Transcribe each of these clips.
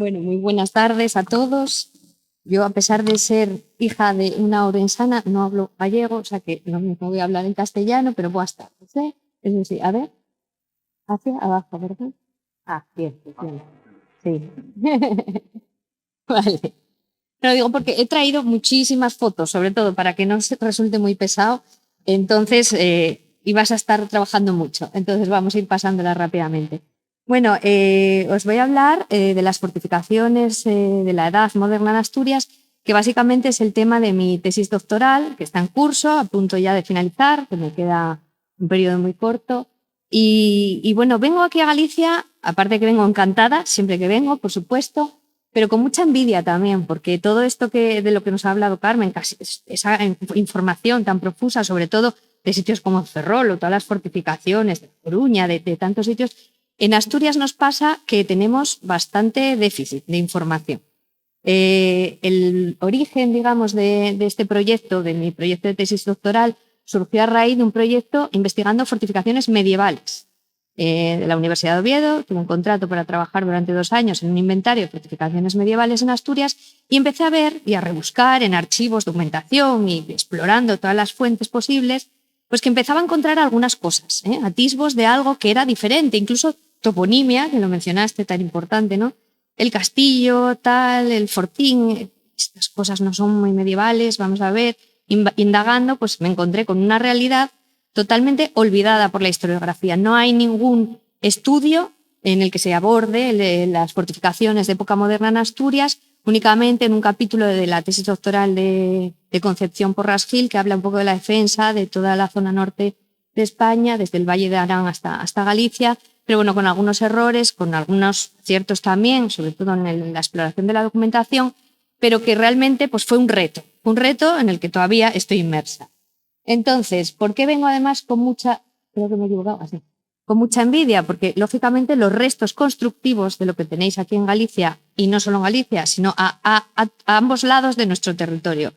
Bueno, muy buenas tardes a todos. Yo, a pesar de ser hija de una orensana, no hablo gallego, o sea que lo mismo voy a hablar en castellano, pero buenas tardes, ¿eh? Es decir, a ver, hacia abajo, ¿verdad? Ah, bien, bien. Sí. Vale. Lo digo porque he traído muchísimas fotos, sobre todo para que no se resulte muy pesado. Entonces, y vas a estar trabajando mucho. Entonces, vamos a ir pasándolas rápidamente. Bueno, os voy a hablar de las fortificaciones de la Edad Moderna en Asturias, que básicamente es el tema de mi tesis doctoral, que está en curso, a punto ya de finalizar, que me queda un periodo muy corto. Y bueno, vengo aquí a Galicia, aparte que vengo encantada, siempre que vengo, por supuesto, pero con mucha envidia también, porque todo esto de lo que nos ha hablado Carmen, casi esa información tan profusa, sobre todo de sitios como Ferrol o todas las fortificaciones de Coruña, de tantos sitios, en Asturias nos pasa que tenemos bastante déficit de información. El origen, digamos, de este proyecto, de mi proyecto de tesis doctoral, surgió a raíz de un proyecto investigando fortificaciones medievales de la Universidad de Oviedo. Tuve un contrato para trabajar durante 2 años en un inventario de fortificaciones medievales en Asturias y empecé a ver y a rebuscar en archivos, documentación y explorando todas las fuentes posibles, pues que empezaba a encontrar algunas cosas, atisbos de algo que era diferente, incluso toponimia, que lo mencionaste, tan importante, ¿no? El castillo, tal, el fortín, estas cosas no son muy medievales, vamos a ver. Indagando, pues me encontré con una realidad totalmente olvidada por la historiografía. No hay ningún estudio en el que se aborde las fortificaciones de época moderna en Asturias, únicamente en un capítulo de la tesis doctoral de Concepción Porras Gil, que habla un poco de la defensa de toda la zona norte de España, desde el Valle de Arán hasta Galicia, pero bueno, con algunos errores, con algunos aciertos también, sobre todo en la exploración de la documentación, pero que realmente pues, fue un reto en el que todavía estoy inmersa. Entonces, ¿por qué vengo además con mucha, creo que me he equivocado, así, con mucha envidia? Porque lógicamente los restos constructivos de lo que tenéis aquí en Galicia, y no solo en Galicia, sino a ambos lados de nuestro territorio.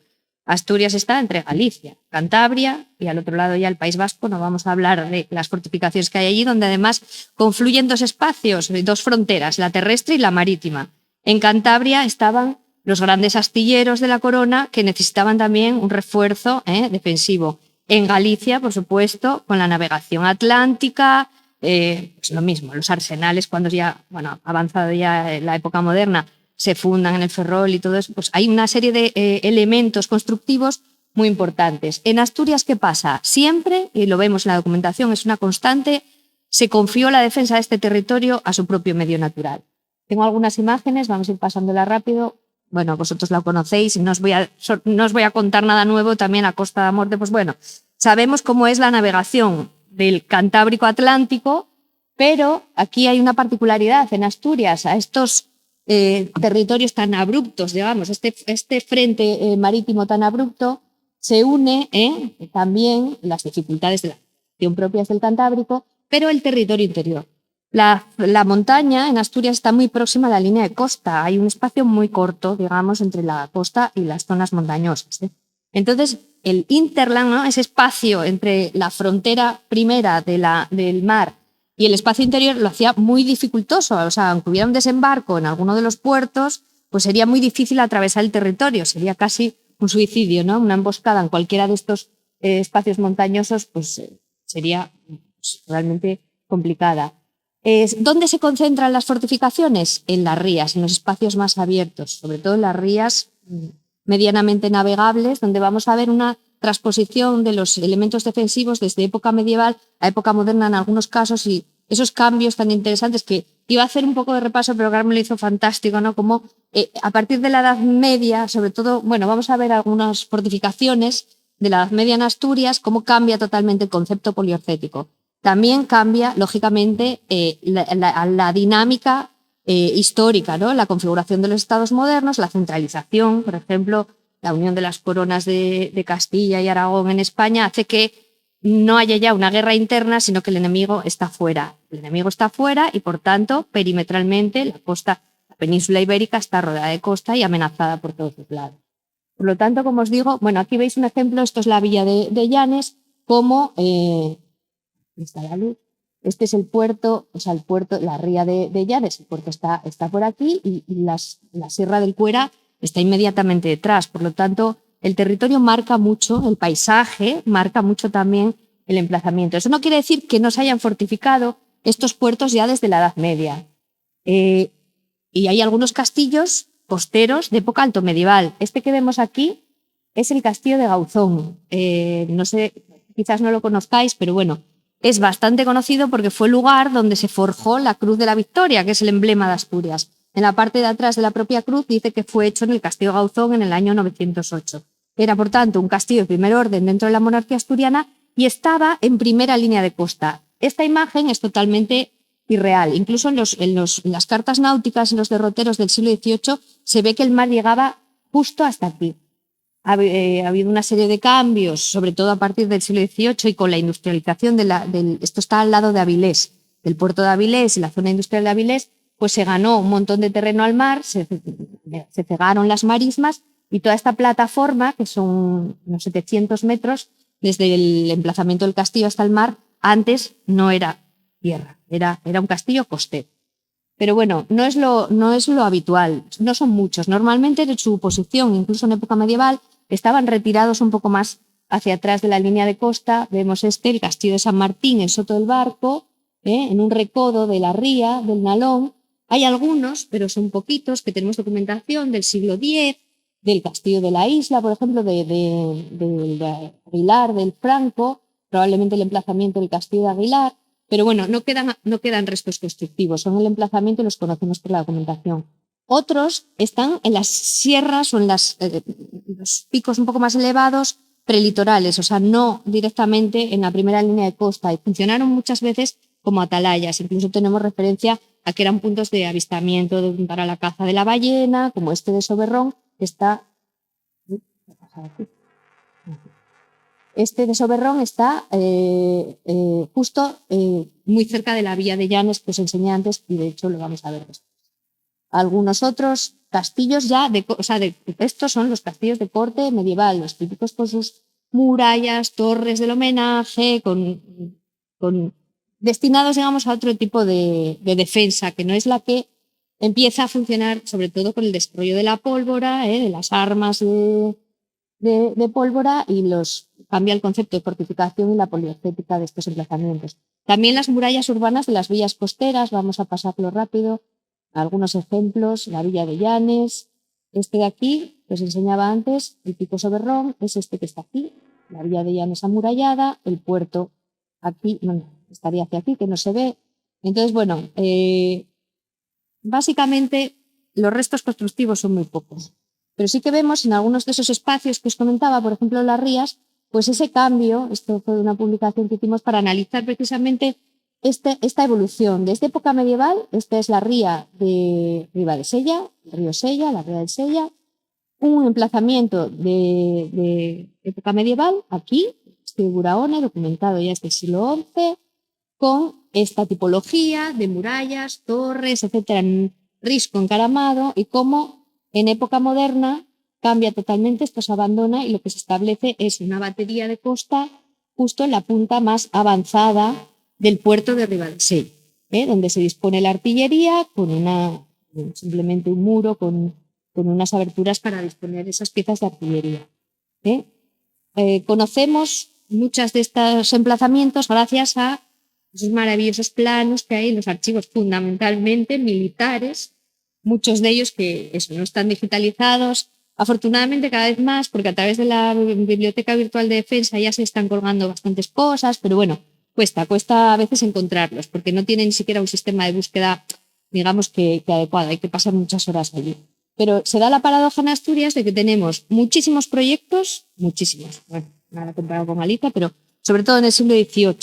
Asturias está entre Galicia, Cantabria y al otro lado ya el País Vasco. No vamos a hablar de las fortificaciones que hay allí, donde además confluyen 2 espacios, 2 fronteras, la terrestre y la marítima. En Cantabria estaban los grandes astilleros de la corona, que necesitaban también un refuerzo defensivo. En Galicia, por supuesto, con la navegación atlántica, pues lo mismo, los arsenales, cuando ya, bueno, avanzado ya la época moderna, se fundan en el Ferrol y todo eso, pues hay una serie de elementos constructivos muy importantes. En Asturias, ¿qué pasa? Siempre, y lo vemos en la documentación, es una constante, se confió la defensa de este territorio a su propio medio natural. Tengo algunas imágenes, vamos a ir pasándolas rápido. Bueno, vosotros la conocéis y no os voy a contar nada nuevo. También a Costa da Morte, pues bueno, sabemos cómo es la navegación del Cantábrico Atlántico, pero aquí hay una particularidad en Asturias, a estos territorios tan abruptos, digamos, este frente marítimo tan abrupto, se une también las dificultades de la navegación propias del Cantábrico, pero el territorio interior. La montaña en Asturias está muy próxima a la línea de costa. Hay un espacio muy corto, digamos, entre la costa y las zonas montañosas. Entonces, el hinterland, ¿no? Ese espacio entre la frontera primera del mar y el espacio interior, lo hacía muy dificultoso. O sea, aunque hubiera un desembarco en alguno de los puertos, pues sería muy difícil atravesar el territorio. Sería casi un suicidio, ¿no? Una emboscada en cualquiera de estos espacios montañosos, pues sería realmente complicada. ¿Dónde se concentran las fortificaciones? En las rías, en los espacios más abiertos, sobre todo en las rías medianamente navegables, donde vamos a ver una transposición de los elementos defensivos desde época medieval a época moderna en algunos casos, y esos cambios tan interesantes que iba a hacer un poco de repaso, pero Carmen lo hizo fantástico, ¿no? Como a partir de la Edad Media, sobre todo, bueno, vamos a ver algunas fortificaciones de la Edad Media en Asturias, cómo cambia totalmente el concepto poliorcético. También cambia, lógicamente, la dinámica histórica, ¿no? La configuración de los estados modernos, la centralización, por ejemplo, la unión de las coronas de Castilla y Aragón en España hace que no haya ya una guerra interna, sino que el enemigo está fuera. El enemigo está fuera y, por tanto, perimetralmente, la península ibérica está rodeada de costa y amenazada por todos los lados. Por lo tanto, como os digo, bueno, aquí veis un ejemplo, esto es la villa de Llanes, como está la luz. Este es el puerto, o sea, el puerto, la ría de Llanes, el puerto está por aquí y la Sierra del Cuera está inmediatamente detrás. Por lo tanto, el territorio marca mucho, el paisaje marca mucho también el emplazamiento. Eso no quiere decir que no se hayan fortificado estos puertos ya desde la Edad Media. Y hay algunos castillos costeros de época alto medieval. Este que vemos aquí es el castillo de Gauzón. No sé, quizás no lo conozcáis, pero bueno, es bastante conocido porque fue el lugar donde se forjó la Cruz de la Victoria, que es el emblema de Asturias. En la parte de atrás de la propia cruz dice que fue hecho en el castillo de Gauzón en el año 908. Era, por tanto, un castillo de primer orden dentro de la monarquía asturiana y estaba en primera línea de costa. Esta imagen es totalmente irreal. Incluso en las cartas náuticas, en los derroteros del siglo XVIII, se ve que el mar llegaba justo hasta aquí. Ha habido una serie de cambios, sobre todo a partir del siglo XVIII y con la industrialización esto está al lado de Avilés, del puerto de Avilés y la zona industrial de Avilés, pues se ganó un montón de terreno al mar, se cegaron las marismas y toda esta plataforma, que son unos 700 metros, desde el emplazamiento del castillo hasta el mar, antes no era tierra, era un castillo costero. Pero bueno, no es lo habitual, no son muchos. Normalmente en su posición, incluso en época medieval, estaban retirados un poco más hacia atrás de la línea de costa. Vemos el castillo de San Martín en Soto del Barco, en un recodo de la ría, del Nalón. Hay algunos, pero son poquitos, que tenemos documentación del siglo X, del castillo de la Isla, por ejemplo, de Aguilar, del Franco, probablemente el emplazamiento del castillo de Aguilar. Pero bueno, no quedan restos constructivos, son el emplazamiento y los conocemos por la documentación. Otros están en las sierras o en los picos un poco más elevados prelitorales, o sea, no directamente en la primera línea de costa, y funcionaron muchas veces como atalayas. Incluso tenemos referencia a que eran puntos de avistamiento para la caza de la ballena, como este de Soberrón, que está... Este de Soberrón está justo muy cerca de la villa de Llanes que os enseñé antes y de hecho lo vamos a ver después. Algunos otros castillos ya, estos son los castillos de corte medieval, los típicos con sus murallas, torres del homenaje, destinados, digamos, a otro tipo de defensa, que no es la que empieza a funcionar, sobre todo con el desarrollo de la pólvora, de las armas de pólvora, y cambia el concepto de fortificación y la poliestética de estos emplazamientos. También las murallas urbanas de las villas costeras, vamos a pasarlo rápido, algunos ejemplos, la villa de Llanes, este de aquí, que os enseñaba antes, el Pico Soberrón, es este que está aquí, la villa de Llanes amurallada, el puerto aquí, bueno, estaría hacia aquí, que no se ve. Entonces, bueno, básicamente los restos constructivos son muy pocos. Pero sí que vemos en algunos de esos espacios que os comentaba, por ejemplo, las rías, pues ese cambio. Esto fue una publicación que hicimos para analizar precisamente esta evolución. Desde época medieval, esta es la ría de Ribadesella, el río Sella, la ría del Sella, un emplazamiento de época medieval, aquí, este de Buraone, documentado ya desde el siglo XI, con esta tipología de murallas, torres, etcétera, en risco encaramado, y cómo en época moderna cambia totalmente, esto se abandona y lo que se establece es una batería de costa justo en la punta más avanzada del puerto de Ribadesella, donde se dispone la artillería con simplemente un muro con unas aberturas para disponer esas piezas de artillería. Conocemos muchos de estos emplazamientos gracias a esos maravillosos planos que hay en los archivos fundamentalmente militares, muchos de ellos que no están digitalizados, afortunadamente cada vez más, porque a través de la Biblioteca Virtual de Defensa ya se están colgando bastantes cosas, pero bueno, cuesta a veces encontrarlos, porque no tienen ni siquiera un sistema de búsqueda, digamos, que adecuado, hay que pasar muchas horas allí. Pero se da la paradoja en Asturias de que tenemos muchísimos proyectos, muchísimos, bueno, nada comparado con Galicia, pero sobre todo en el siglo XVIII,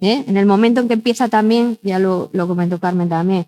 en el momento en que empieza también, ya lo comentó Carmen también,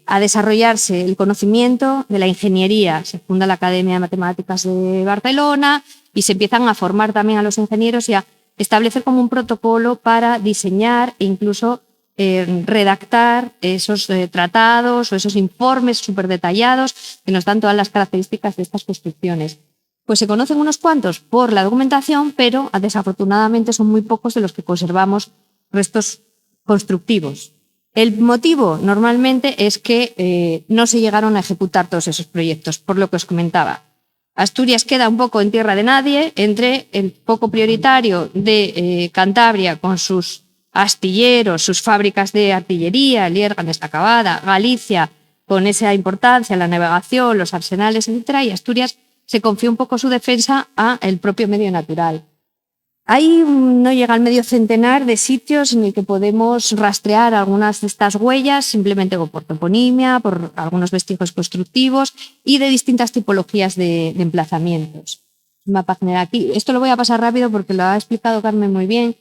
a desarrollarse el conocimiento de la ingeniería. Se funda la Academia de Matemáticas de Barcelona y se empiezan a formar también a los ingenieros y a establecer como un protocolo para diseñar e incluso redactar esos tratados o esos informes súper detallados que nos dan todas las características de estas construcciones. Pues se conocen unos cuantos por la documentación, pero desafortunadamente son muy pocos de los que conservamos restos constructivos. El motivo normalmente es que no se llegaron a ejecutar todos esos proyectos, por lo que os comentaba. Asturias queda un poco en tierra de nadie entre el foco prioritario de Cantabria con sus astilleros, sus fábricas de artillería, Lierga desacabada, Galicia con esa importancia, la navegación, los arsenales, etc. Y Asturias se confió un poco su defensa al propio medio natural. Ahí no llega al medio centenar de sitios en el que podemos rastrear algunas de estas huellas, simplemente por toponimia, por algunos vestigios constructivos y de distintas tipologías de emplazamientos. Un mapa general aquí. Esto lo voy a pasar rápido porque lo ha explicado Carmen muy bien.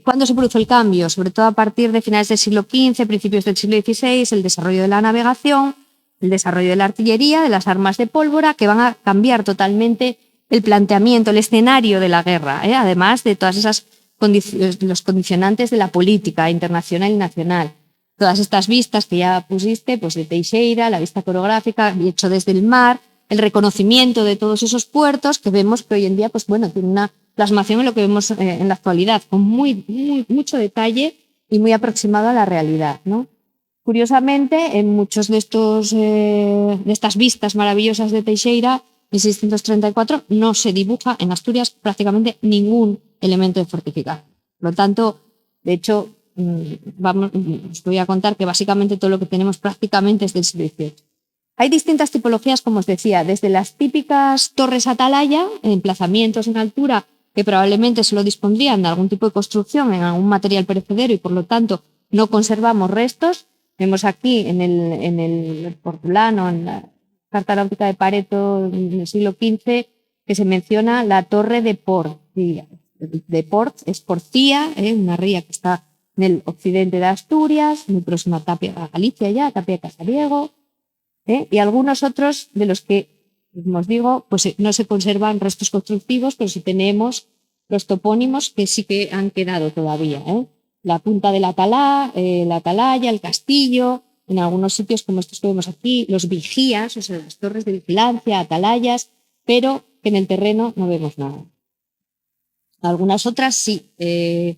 ¿Cuándo se produjo el cambio? Sobre todo a partir de finales del siglo XV, principios del siglo XVI, el desarrollo de la navegación, el desarrollo de la artillería, de las armas de pólvora, que van a cambiar totalmente el planteamiento, el escenario de la guerra, además de todas esas los condicionantes de la política internacional y nacional. Todas estas vistas que ya pusiste, pues de Teixeira, la vista coreográfica, hecho desde el mar, el reconocimiento de todos esos puertos que vemos que hoy en día, pues bueno, tiene una plasmación en lo que vemos en la actualidad, con mucho detalle y muy aproximado a la realidad, ¿no? Curiosamente, en muchos de estas vistas maravillosas de Teixeira, 1634, no se dibuja en Asturias prácticamente ningún elemento de fortificación. Por lo tanto, de hecho, os voy a contar que básicamente todo lo que tenemos prácticamente es del siglo XVIII. Hay distintas tipologías, como os decía, desde las típicas torres atalaya, emplazamientos en altura que probablemente solo dispondrían de algún tipo de construcción en algún material perecedero y por lo tanto no conservamos restos. Vemos aquí en el portulano, en la Carta Náutica de Pareto del siglo XV, que se menciona la torre de Porcia. De Port es Porcía, una ría que está en el occidente de Asturias, muy próxima a Tapia, a Galicia ya, a Tapia de Casariego, y algunos otros de los que, como os digo, pues no se conservan restos constructivos, pero sí tenemos los topónimos que sí que han quedado todavía. La punta de la atalaya, el castillo, en algunos sitios como estos que vemos aquí, los vigías, o sea, las torres de vigilancia, atalayas, pero que en el terreno no vemos nada. Algunas otras sí, se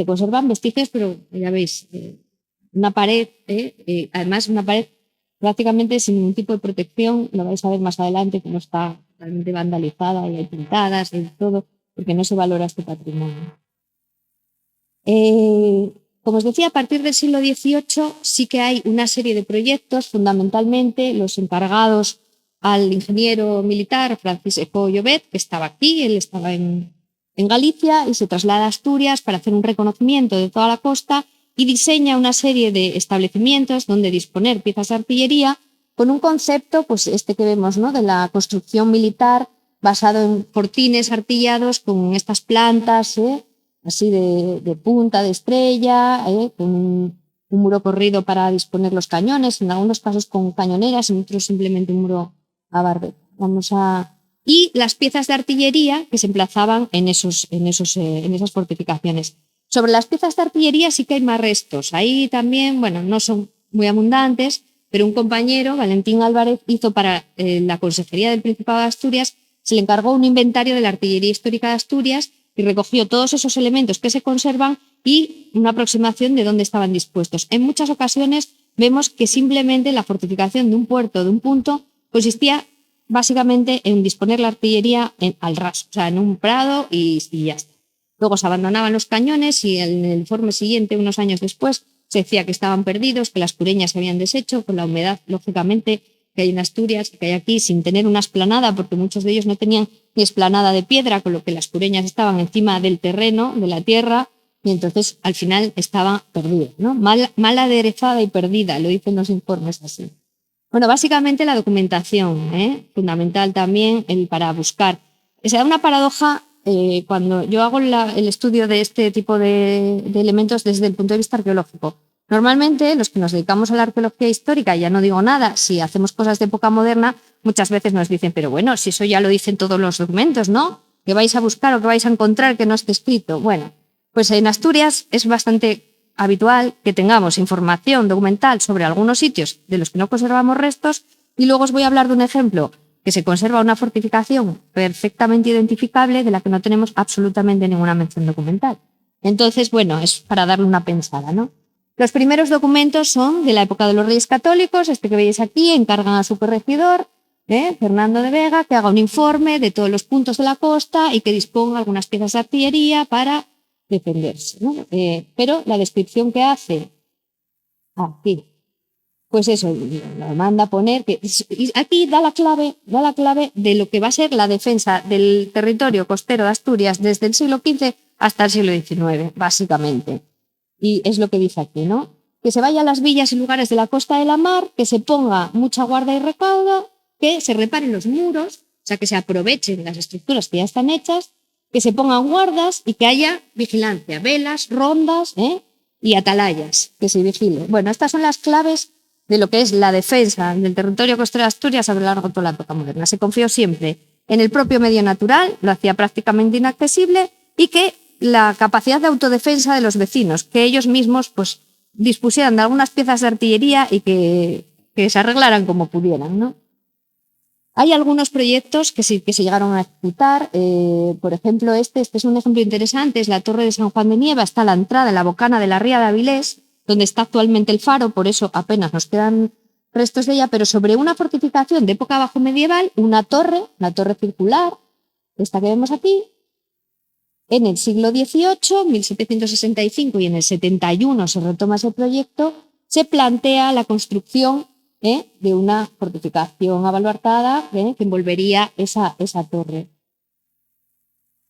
conservan vestigios, pero ya veis, una pared, además una pared prácticamente sin ningún tipo de protección, lo vais a ver más adelante cómo está totalmente vandalizada y hay pintadas y todo, porque no se valora este patrimonio. Como os decía, a partir del siglo XVIII sí que hay una serie de proyectos, fundamentalmente los encargados al ingeniero militar Francisco Llobet, que estaba aquí, él estaba en Galicia y se traslada a Asturias para hacer un reconocimiento de toda la costa y diseña una serie de establecimientos donde disponer piezas de artillería con un concepto, pues este que vemos, ¿no?, de la construcción militar basado en fortines artillados con estas plantas, así de punta, de estrella, con un muro corrido para disponer los cañones, en algunos casos con cañoneras, en otros simplemente un muro a barbeta. Y las piezas de artillería que se emplazaban en esas fortificaciones. Sobre las piezas de artillería sí que hay más restos. Ahí también, bueno, no son muy abundantes, pero un compañero, Valentín Álvarez, hizo para la Consejería del Principado de Asturias, se le encargó un inventario de la artillería histórica de Asturias y recogió todos esos elementos que se conservan y una aproximación de dónde estaban dispuestos. En muchas ocasiones vemos que simplemente la fortificación de un puerto, de un punto, consistía básicamente en disponer la artillería al raso, o sea, en un prado y ya está. Luego se abandonaban los cañones y en el informe siguiente, unos años después, se decía que estaban perdidos, que las cureñas se habían deshecho, con la humedad, lógicamente, que hay en Asturias, que hay aquí, sin tener una esplanada, porque muchos de ellos no tenían ni esplanada de piedra, con lo que las cureñas estaban encima del terreno, de la tierra, y entonces al final estaban perdidos, ¿no? Mal aderezada y perdida, lo dicen los informes así. Bueno, básicamente la documentación, fundamental también para buscar. Se da una paradoja cuando yo hago el estudio de este tipo de elementos desde el punto de vista arqueológico. Normalmente los que nos dedicamos a la arqueología histórica, ya no digo nada, si hacemos cosas de época moderna, muchas veces nos dicen, pero bueno, si eso ya lo dicen todos los documentos, ¿no? ¿Qué vais a buscar o qué vais a encontrar que no esté escrito? Bueno, pues en Asturias es bastante habitual que tengamos información documental sobre algunos sitios de los que no conservamos restos y luego os voy a hablar de un ejemplo que se conserva una fortificación perfectamente identificable de la que no tenemos absolutamente ninguna mención documental. Entonces, bueno, es para darle una pensada, ¿no? Los primeros documentos son de la época de los Reyes Católicos, este que veis aquí, encargan a su corregidor, Fernando de Vega, que haga un informe de todos los puntos de la costa y que disponga algunas piezas de artillería para defenderse, ¿no? Pero la descripción que hace aquí, pues eso, lo manda a poner, y aquí da la clave de lo que va a ser la defensa del territorio costero de Asturias desde el siglo XV hasta el siglo XIX, básicamente. Y es lo que dice aquí, ¿no? Que se vaya a las villas y lugares de la costa de la mar, que se ponga mucha guarda y recaudo, que se reparen los muros, o sea, que se aprovechen las estructuras que ya están hechas, que se pongan guardas y que haya vigilancia, velas, rondas y atalayas, que se vigile. Bueno, estas son las claves de lo que es la defensa del territorio costero de Asturias a lo largo de toda la época moderna. Se confió siempre en el propio medio natural, lo hacía prácticamente inaccesible, y que la capacidad de autodefensa de los vecinos, que ellos mismos pues, dispusieran de algunas piezas de artillería y que se arreglaran como pudieran, ¿no? Hay algunos proyectos que se llegaron a ejecutar, por ejemplo, este es un ejemplo interesante, es la Torre de San Juan de Nieva, está a la entrada en la bocana de la ría de Avilés, donde está actualmente el faro, por eso apenas nos quedan restos de ella, pero sobre una fortificación de época bajo medieval, una torre circular, esta que vemos aquí. En el siglo XVIII, 1765 y en el 71 se retoma ese proyecto, se plantea la construcción de una fortificación abaluartada que envolvería esa torre.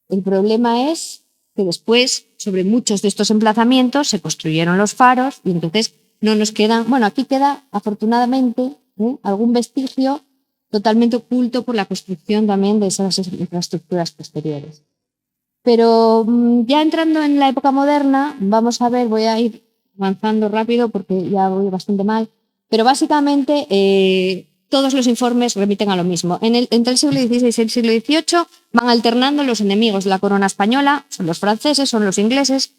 El problema es que después, sobre muchos de estos emplazamientos, se construyeron los faros y entonces no nos quedan, bueno, aquí queda afortunadamente algún vestigio totalmente oculto por la construcción también de esas infraestructuras posteriores. Pero ya entrando en la época moderna, vamos a ver, voy a ir avanzando rápido porque ya voy bastante mal, pero básicamente todos los informes remiten a lo mismo. Entre el siglo XVI y el siglo XVIII van alternando los enemigos de la corona española, son los franceses, son los ingleses,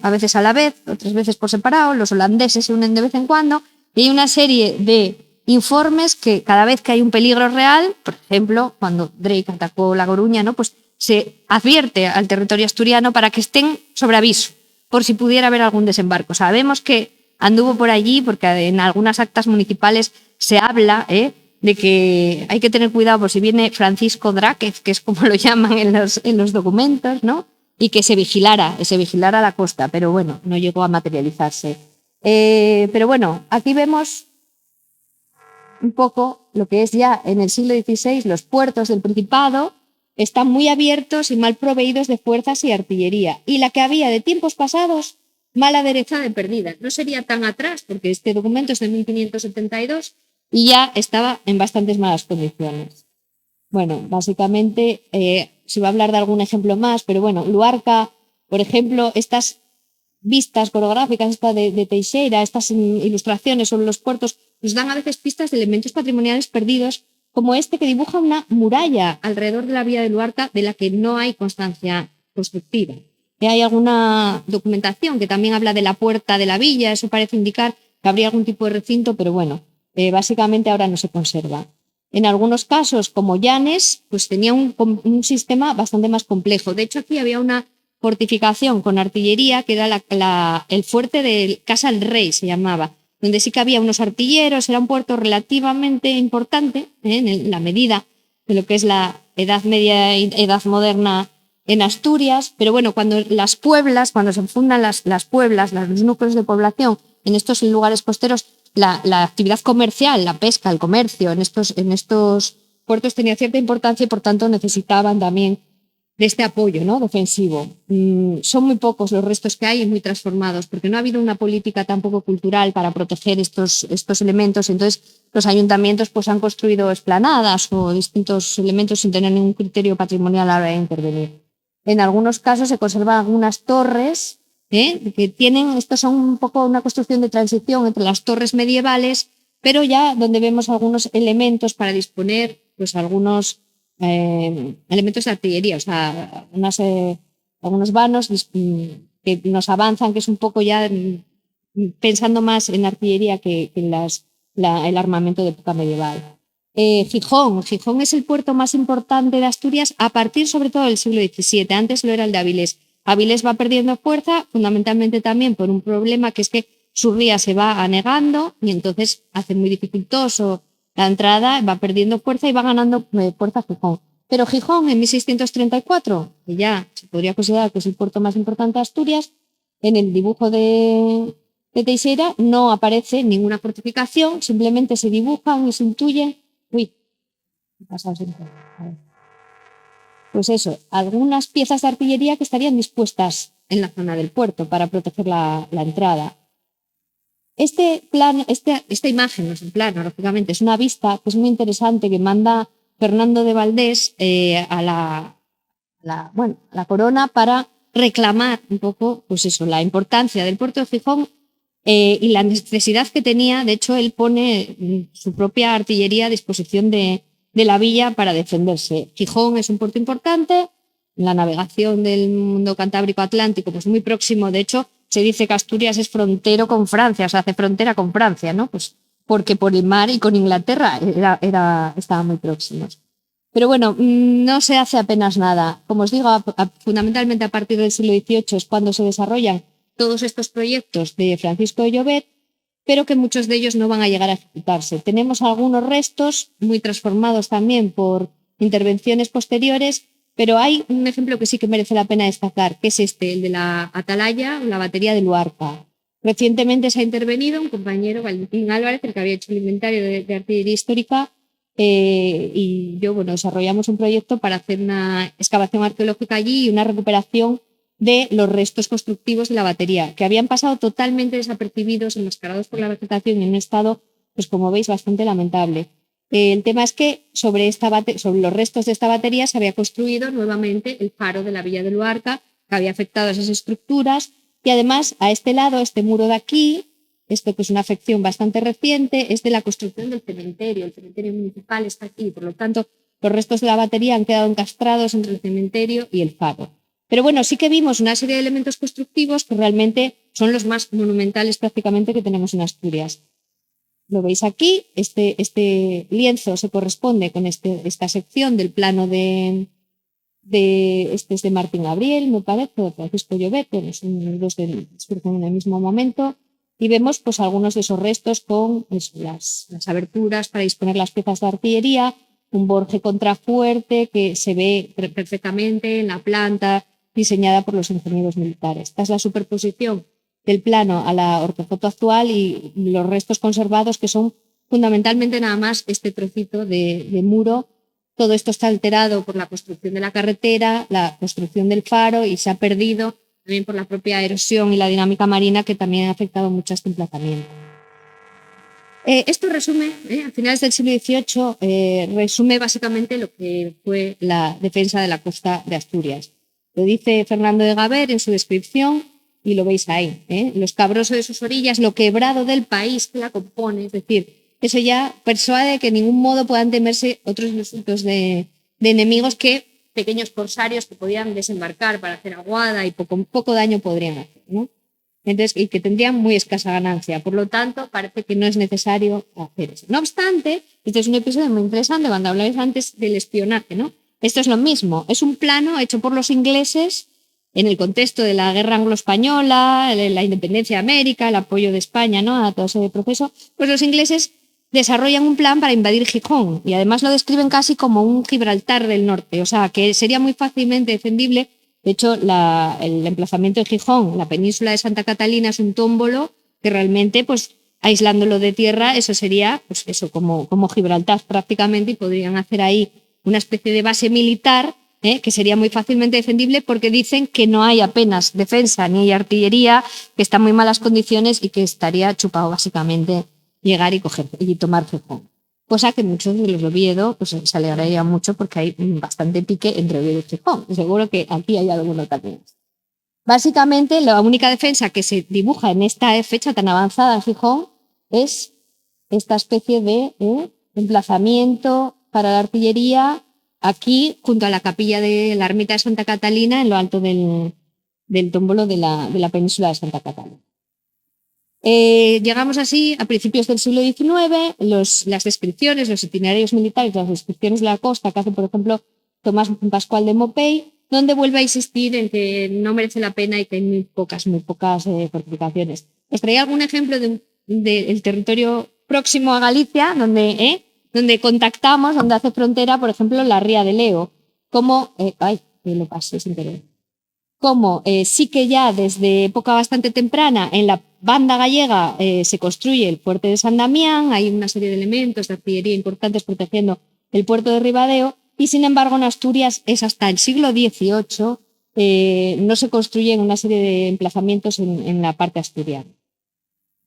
a veces a la vez, otras veces por separado, los holandeses se unen de vez en cuando, y hay una serie de informes que cada vez que hay un peligro real, por ejemplo, cuando Drake atacó La Coruña, ¿no? Pues se advierte al territorio asturiano para que estén sobre aviso, por si pudiera haber algún desembarco. Sabemos que anduvo por allí porque en algunas actas municipales se habla de que hay que tener cuidado por si viene Francisco Dráquez, que es como lo llaman en los documentos, ¿no? Y que se vigilara la costa, pero bueno, no llegó a materializarse. Pero bueno, aquí vemos un poco lo que es ya en el siglo XVI, los puertos del Principado están muy abiertos y mal proveídos de fuerzas y artillería. Y la que había de tiempos pasados, mal aderezada y perdida. No sería tan atrás, porque este documento es de 1572 y ya estaba en bastantes malas condiciones. Bueno, básicamente se va a hablar de algún ejemplo más, pero bueno, Luarca, por ejemplo, estas vistas coreográficas, esta de Teixeira, estas ilustraciones sobre los puertos, nos dan a veces pistas de elementos patrimoniales perdidos, como este que dibuja una muralla alrededor de la vía de Luarca de la que no hay constancia constructiva. Hay alguna documentación que también habla de la puerta de la villa, eso parece indicar que habría algún tipo de recinto, pero bueno, básicamente ahora no se conserva. En algunos casos, como Llanes, pues tenía un sistema bastante más complejo. De hecho, aquí había una fortificación con artillería que era el fuerte de Casa del Rey, se llamaba, donde sí que había unos artilleros, era un puerto relativamente importante en la medida de lo que es la Edad Media y Edad Moderna en Asturias, pero bueno, cuando se fundan las pueblas, los núcleos de población en estos lugares costeros, la actividad comercial, la pesca, el comercio en estos puertos tenía cierta importancia y por tanto necesitaban también de este apoyo, ¿no? Defensivo. Son muy pocos los restos que hay y muy transformados, porque no ha habido una política tampoco cultural para proteger estos elementos. Entonces, los ayuntamientos pues, han construido esplanadas o distintos elementos sin tener ningún criterio patrimonial a la hora de intervenir. En algunos casos se conservan algunas torres que tienen, estos son un poco una construcción de transición entre las torres medievales, pero ya donde vemos algunos elementos para disponer pues algunos elementos de artillería, o sea, algunos vanos que nos avanzan, que es un poco ya pensando más en artillería que en el armamento de época medieval. Gijón es el puerto más importante de Asturias a partir sobre todo del siglo XVII, antes lo era el de Avilés. Avilés va perdiendo fuerza, fundamentalmente también por un problema que es que su ría se va anegando y entonces hace muy dificultoso la entrada, va perdiendo fuerza y va ganando fuerza Gijón. Pero Gijón en 1634, que ya se podría considerar que es el puerto más importante de Asturias, en el dibujo de Teixeira no aparece ninguna fortificación, simplemente se dibujan y se intuye. Uy, ¿qué pasa? Pues eso, algunas piezas de artillería que estarían dispuestas en la zona del puerto para proteger la entrada. Esta imagen, no es un plano, lógicamente, es una vista que es muy interesante que manda Fernando de Valdés a la corona para reclamar un poco, pues eso, la importancia del puerto de Gijón y la necesidad que tenía. De hecho, él pone su propia artillería a disposición de la villa para defenderse. Gijón es un puerto importante, la navegación del mundo cantábrico atlántico, pues muy próximo. De hecho, se dice que Asturias es frontero con Francia, o sea, hace frontera con Francia, ¿no? Pues porque por el mar y con Inglaterra estaban muy próximos. Pero bueno, no se hace apenas nada. Como os digo, fundamentalmente a partir del siglo XVIII es cuando se desarrollan todos estos proyectos de Francisco de Llobet, pero que muchos de ellos no van a llegar a ejecutarse. Tenemos algunos restos muy transformados también por intervenciones posteriores, pero hay un ejemplo que sí que merece la pena destacar, que es el de la atalaya, la batería de Luarca. Recientemente se ha intervenido un compañero, Valentín Álvarez, el que había hecho el inventario de artillería histórica, y yo, desarrollamos un proyecto para hacer una excavación arqueológica allí y una recuperación de los restos constructivos de la batería, que habían pasado totalmente desapercibidos, enmascarados por la vegetación en un estado, pues como veis, bastante lamentable. El tema es que sobre los restos de esta batería se había construido nuevamente el faro de la villa de Luarca, que había afectado a esas estructuras, y además a este lado, este muro de aquí, esto que es una afección bastante reciente, es de la construcción del cementerio. El cementerio municipal está aquí, por lo tanto, los restos de la batería han quedado encastrados entre el cementerio y el faro. Pero bueno, sí que vimos una serie de elementos constructivos que realmente son los más monumentales prácticamente que tenemos en Asturias. Lo veis aquí, este lienzo se corresponde con esta sección del plano este es de Martín Gabriel, me parece, de Francisco Llobet, son los dos que surgen en el mismo momento, y vemos pues algunos de esos restos con las aberturas para disponer las piezas de artillería, un borje contrafuerte que se ve perfectamente en la planta diseñada por los ingenieros militares. Esta es la superposición del plano a la ortofoto actual y los restos conservados, que son fundamentalmente nada más este trocito de muro. Todo esto está alterado por la construcción de la carretera, la construcción del faro, y se ha perdido también por la propia erosión y la dinámica marina, que también ha afectado mucho a este emplazamiento. Esto resume, a finales del siglo XVIII, resume básicamente lo que fue la defensa de la costa de Asturias. Lo dice Fernando de Gaber en su descripción y lo veis ahí. Lo escabroso de sus orillas, lo quebrado del país que la compone, es decir, eso ya persuade que de ningún modo puedan temerse otros insultos de enemigos que pequeños corsarios que podían desembarcar para hacer aguada y poco daño podrían hacer, ¿no? Entonces, y que tendrían muy escasa ganancia. Por lo tanto, parece que no es necesario hacer eso. No obstante, este es un episodio muy interesante cuando hablabais antes del espionaje, ¿no? Esto es lo mismo. Es un plano hecho por los ingleses en el contexto de la guerra anglo-española, la independencia de América, el apoyo de España, ¿no?, a todo ese proceso. Pues los ingleses desarrollan un plan para invadir Gijón y además lo describen casi como un Gibraltar del norte, o sea, que sería muy fácilmente defendible. De hecho, el emplazamiento de Gijón, la península de Santa Catalina, es un tómbolo que realmente, pues, aislándolo de tierra, eso sería, pues, eso, como Gibraltar prácticamente, y podrían hacer ahí una especie de base militar, que sería muy fácilmente defendible, porque dicen que no hay apenas defensa ni hay artillería, que está en muy malas condiciones y que estaría chupado básicamente llegar y tomar Gijón. Cosa que muchos de los de Oviedo pues, se alegrarían mucho, porque hay bastante pique entre Oviedo y Gijón. Seguro que aquí hay alguno también. Básicamente, la única defensa que se dibuja en esta fecha tan avanzada en Gijón es esta especie de emplazamiento para la artillería aquí, junto a la capilla de la ermita de Santa Catalina, en lo alto del tómbolo de la península de Santa Catalina. Llegamos así a principios del siglo XIX, las descripciones, los itinerarios militares, las descripciones de la costa que hace, por ejemplo, Tomás Pascual de Mopey, donde vuelve a insistir en que no merece la pena y que hay muy pocas fortificaciones. Os traía algún ejemplo del territorio próximo a Galicia, donde contactamos, donde hace frontera, por ejemplo, la Ría de Leo, como, lo pasé sin querer, como sí que ya desde época bastante temprana en la banda gallega se construye el fuerte de San Damián, hay una serie de elementos de artillería importantes protegiendo el puerto de Ribadeo, y sin embargo en Asturias es hasta el siglo XVIII no se construyen una serie de emplazamientos en la parte asturiana,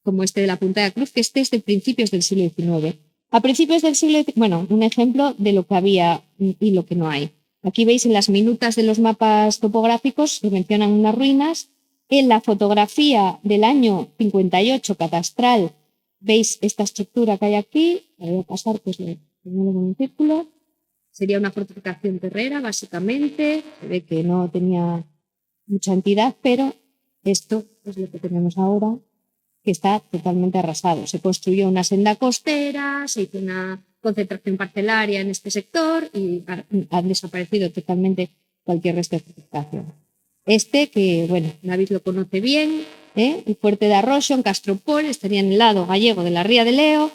como este de la Punta de la Cruz, que este es de principios del siglo XIX. A principios del siglo XIX, bueno, un ejemplo de lo que había y lo que no hay. Aquí veis en las minutas de los mapas topográficos se mencionan unas ruinas. En la fotografía del año 58 catastral veis esta estructura que hay aquí. La voy a pasar, pues le pongo en un círculo. Sería una fortificación terrera, básicamente. Se ve que no tenía mucha entidad, pero esto es lo que tenemos ahora, que está totalmente arrasado. Se construyó una senda costera, se hizo una concentración parcelaria en este sector y han desaparecido totalmente cualquier resto de fortificación. Que, bueno, David lo conoce bien, el fuerte de Arroxo, en Castropol, estaría en el lado gallego de la Ría de Leo.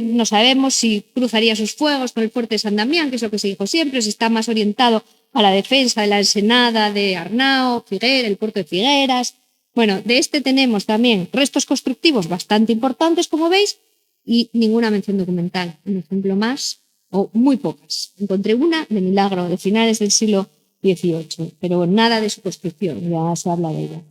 No sabemos si cruzaría sus fuegos con el fuerte de San Damián, que es lo que se dijo siempre, si está más orientado a la defensa de la ensenada de Arnao, Figueras, el puerto de Figueras. Bueno, de tenemos también restos constructivos bastante importantes, como veis, y ninguna mención documental. Un ejemplo más, o muy pocas. Encontré una de milagro, de finales del siglo XVIII, pero nada de su construcción, ya se habla de ella.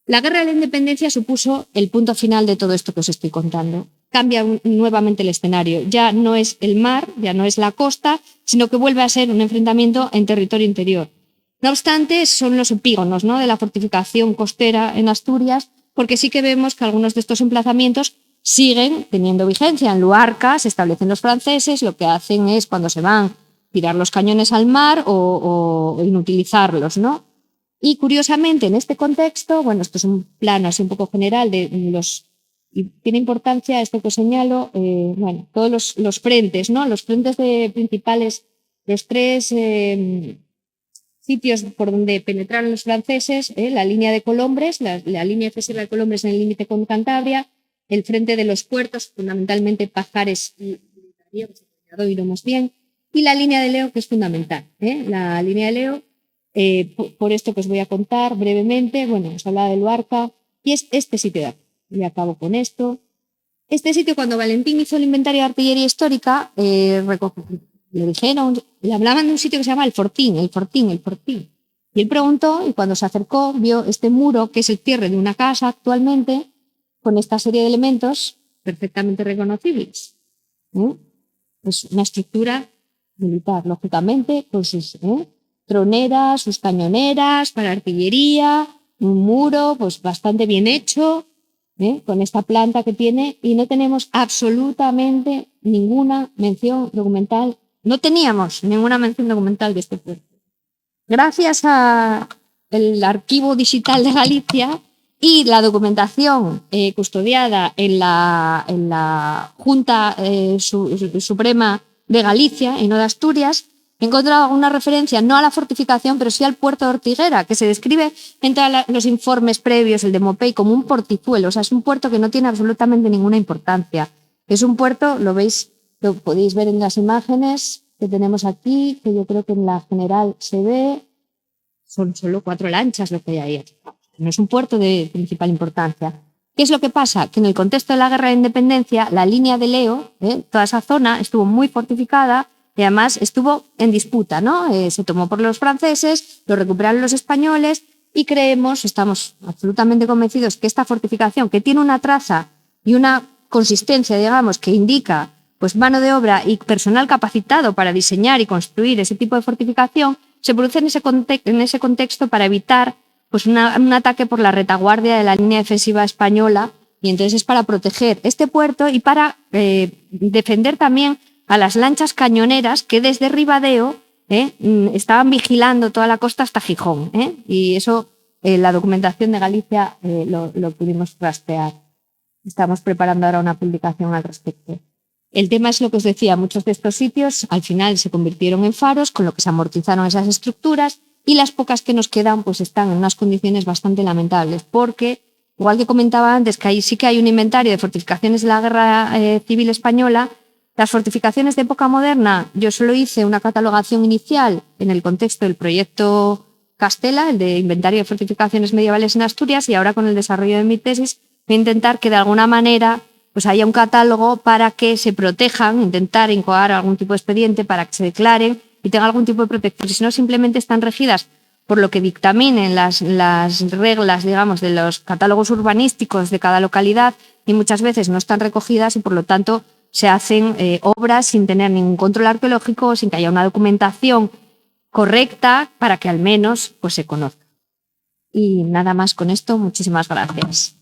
La Guerra de la Independencia supuso el punto final de todo esto que os estoy contando. Cambia nuevamente el escenario. Ya no es el mar, ya no es la costa, sino que vuelve a ser un enfrentamiento en territorio interior. No obstante, son los epígonos, ¿no?, de la fortificación costera en Asturias, porque sí que vemos que algunos de estos emplazamientos siguen teniendo vigencia. En Luarca se establecen los franceses, lo que hacen es, cuando se van, tirar los cañones al mar o inutilizarlos, ¿no? Y curiosamente, en este contexto, bueno, esto es un plano así un poco general y tiene importancia esto que os señalo, bueno, todos los frentes, ¿no? Los frentes principales, los tres sitios por donde penetraron los franceses, la línea de Colombres, la línea defensiva de Colombres en el límite con Cantabria, el frente de los puertos, fundamentalmente Pajares y Obradoiro más bien, y la línea de Leo, que es fundamental. La línea de Leo, por esto que os voy a contar brevemente, bueno, os hablaba de Luarca, y es este sitio de aquí. Y acabo con esto. Este sitio, cuando Valentín hizo el inventario de artillería histórica, le hablaban de un sitio que se llama el Fortín. Y él preguntó, y cuando se acercó, vio este muro, que es el cierre de una casa actualmente, con esta serie de elementos perfectamente reconocibles. Es una estructura militar, lógicamente, con sus troneras, sus cañoneras para artillería, un muro pues bastante bien hecho, con esta planta que tiene, y no tenemos absolutamente ninguna mención documental. No teníamos ninguna mención documental de este puerto. Gracias al Archivo Digital de Galicia y la documentación custodiada en la Junta Suprema de Galicia y no de Asturias, he encontrado una referencia no a la fortificación, pero sí al puerto de Ortiguera, que se describe en todos los informes previos, el de Mopey, como un portizuelo. O sea, es un puerto que no tiene absolutamente ninguna importancia. Es un puerto, lo veis, lo podéis ver en las imágenes que tenemos aquí, que yo creo que en la general se ve. Son solo 4 lanchas lo que hay ahí. No es un puerto de principal importancia. ¿Qué es lo que pasa? Que en el contexto de la Guerra de Independencia, la línea de Leo, toda esa zona, estuvo muy fortificada y además estuvo en disputa, ¿no? Se tomó por los franceses, lo recuperaron los españoles y estamos absolutamente convencidos que esta fortificación, que tiene una traza y una consistencia, digamos, que indica pues mano de obra y personal capacitado para diseñar y construir ese tipo de fortificación, se produce en ese contexto para evitar pues un ataque por la retaguardia de la línea defensiva española, y entonces es para proteger este puerto y para defender también a las lanchas cañoneras que desde Ribadeo estaban vigilando toda la costa hasta Gijón. Y eso, la documentación de Galicia lo pudimos rastrear. Estamos preparando ahora una publicación al respecto. El tema es lo que os decía, muchos de estos sitios al final se convirtieron en faros, con lo que se amortizaron esas estructuras y las pocas que nos quedan pues están en unas condiciones bastante lamentables, porque, igual que comentaba antes, que ahí sí que hay un inventario de fortificaciones de la Guerra Civil Española, las fortificaciones de época moderna, yo solo hice una catalogación inicial en el contexto del proyecto Castela, el de inventario de fortificaciones medievales en Asturias, y ahora con el desarrollo de mi tesis voy a intentar que de alguna manera pues haya un catálogo para que se protejan, intentar incoar algún tipo de expediente para que se declaren y tengan algún tipo de protección. Si no, simplemente están regidas por lo que dictaminen las reglas, digamos, de los catálogos urbanísticos de cada localidad, y muchas veces no están recogidas y por lo tanto se hacen obras sin tener ningún control arqueológico, sin que haya una documentación correcta para que al menos pues, se conozca. Y nada más con esto, muchísimas gracias.